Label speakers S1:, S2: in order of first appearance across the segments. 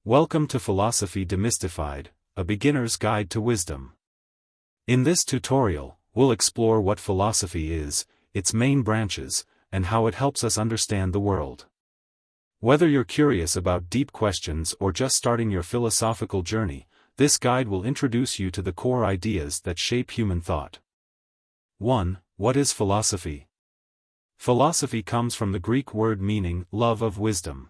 S1: Welcome to Philosophy Demystified, a beginner's guide to wisdom. In this tutorial, we'll explore what philosophy is, its main branches, and how it helps us understand the world. Whether you're curious about deep questions or just starting your philosophical journey, this guide will introduce you to the core ideas that shape human thought. 1. What is philosophy? Philosophy comes from the Greek word meaning love of wisdom.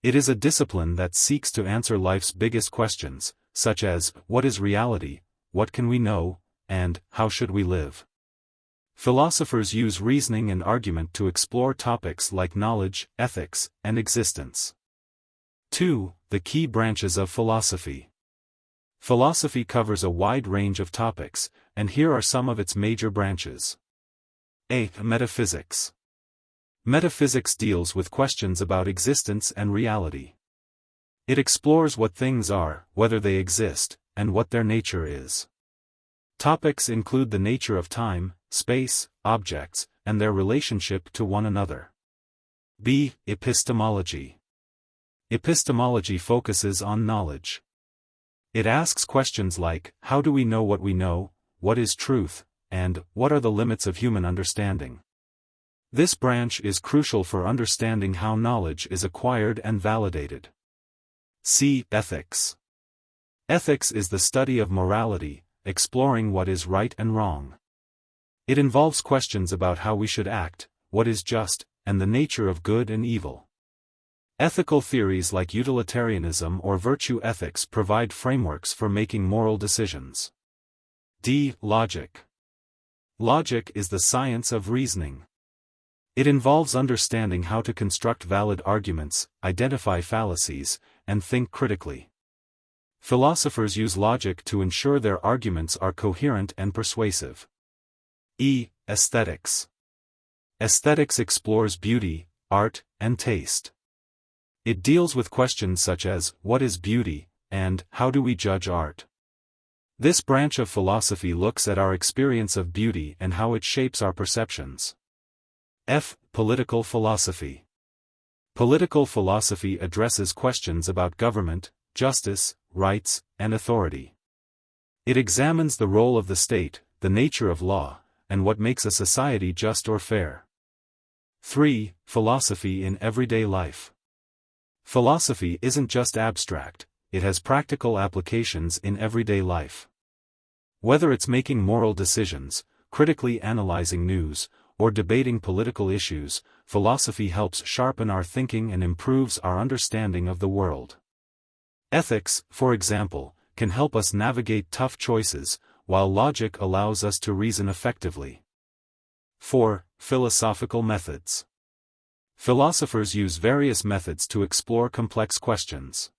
S1: It is a discipline that seeks to answer life's biggest questions, such as, what is reality, what can we know, and how should we live? Philosophers use reasoning and argument to explore topics like knowledge, ethics, and existence. 2. The key branches of philosophy. Philosophy covers a wide range of topics, and here are some of its major branches. A. Metaphysics. Metaphysics deals with questions about existence and reality. It explores what things are, whether they exist, and what their nature is. Topics include the nature of time, space, objects, and their relationship to one another. B. Epistemology. Epistemology focuses on knowledge. It asks questions like, how do we know what we know, what is truth, and what are the limits of human understanding? This branch is crucial for understanding how knowledge is acquired and validated. C. Ethics. Ethics is the study of morality, exploring what is right and wrong. It involves questions about how we should act, what is just, and the nature of good and evil. Ethical theories like utilitarianism or virtue ethics provide frameworks for making moral decisions. D. Logic. Logic is the science of reasoning. It involves understanding how to construct valid arguments, identify fallacies, and think critically. Philosophers use logic to ensure their arguments are coherent and persuasive. E. Aesthetics. Aesthetics explores beauty, art, and taste. It deals with questions such as, what is beauty, and how do we judge art? This branch of philosophy looks at our experience of beauty and how it shapes our perceptions. F. Political philosophy. Political philosophy addresses questions about government, justice, rights, and authority. It examines the role of the state, the nature of law, and what makes a society just or fair. 3. Philosophy in everyday life. Philosophy isn't just abstract, it has practical applications in everyday life. Whether it's making moral decisions, critically analyzing news, or debating political issues, philosophy helps sharpen our thinking and improves our understanding of the world. Ethics, for example, can help us navigate tough choices, while logic allows us to reason effectively. 4. Philosophical methods. Philosophers use various methods to explore complex questions.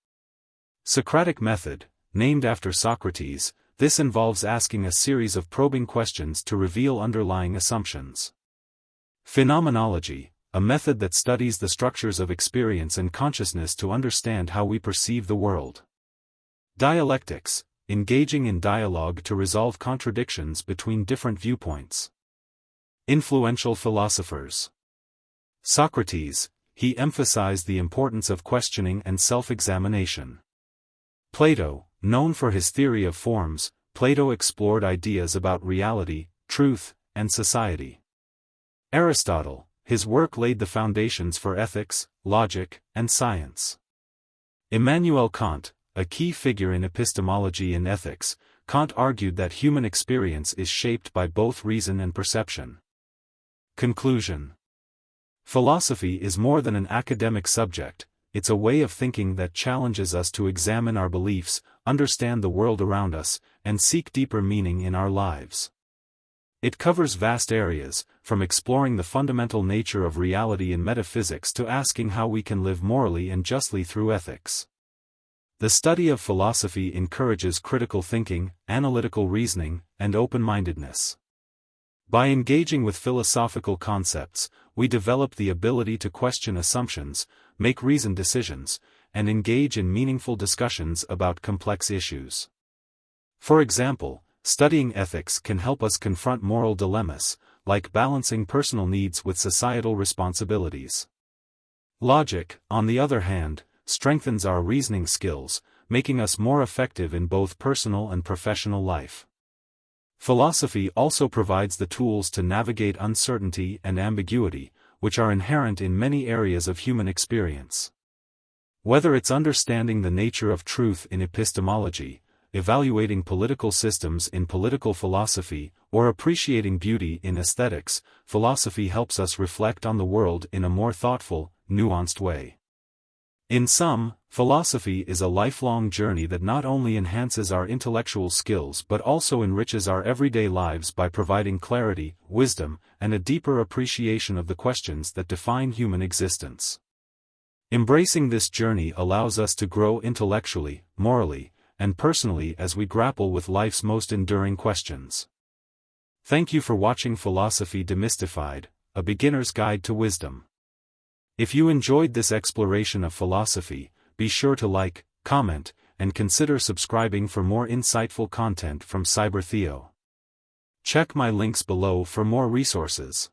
S1: Socratic method, named after Socrates, this involves asking a series of probing questions to reveal underlying assumptions. Phenomenology, a method that studies the structures of experience and consciousness to understand how we perceive the world. Dialectics, engaging in dialogue to resolve contradictions between different viewpoints. Influential philosophers. Socrates, he emphasized the importance of questioning and self-examination. Plato, known for his theory of forms, Plato explored ideas about reality, truth, and society. Aristotle, his work laid the foundations for ethics, logic, and science. Immanuel Kant, a key figure in epistemology and ethics, Kant argued that human experience is shaped by both reason and perception. Conclusion. Philosophy is more than an academic subject, it's a way of thinking that challenges us to examine our beliefs, understand the world around us, and seek deeper meaning in our lives. It covers vast areas, from exploring the fundamental nature of reality in metaphysics to asking how we can live morally and justly through ethics. The study of philosophy encourages critical thinking, analytical reasoning, and open-mindedness. By engaging with philosophical concepts, we develop the ability to question assumptions, make reasoned decisions, and engage in meaningful discussions about complex issues. For example, studying ethics can help us confront moral dilemmas, like balancing personal needs with societal responsibilities. Logic, on the other hand, strengthens our reasoning skills, making us more effective in both personal and professional life. Philosophy also provides the tools to navigate uncertainty and ambiguity, which are inherent in many areas of human experience. Whether it's understanding the nature of truth in epistemology, evaluating political systems in political philosophy, or appreciating beauty in aesthetics, philosophy helps us reflect on the world in a more thoughtful, nuanced way. In sum, philosophy is a lifelong journey that not only enhances our intellectual skills but also enriches our everyday lives by providing clarity, wisdom, and a deeper appreciation of the questions that define human existence. Embracing this journey allows us to grow intellectually, morally, and personally as we grapple with life's most enduring questions. Thank you for watching Philosophy Demystified, a beginner's guide to wisdom. If you enjoyed this exploration of philosophy, be sure to like, comment, and consider subscribing for more insightful content from Cyber Theo. Check my links below for more resources.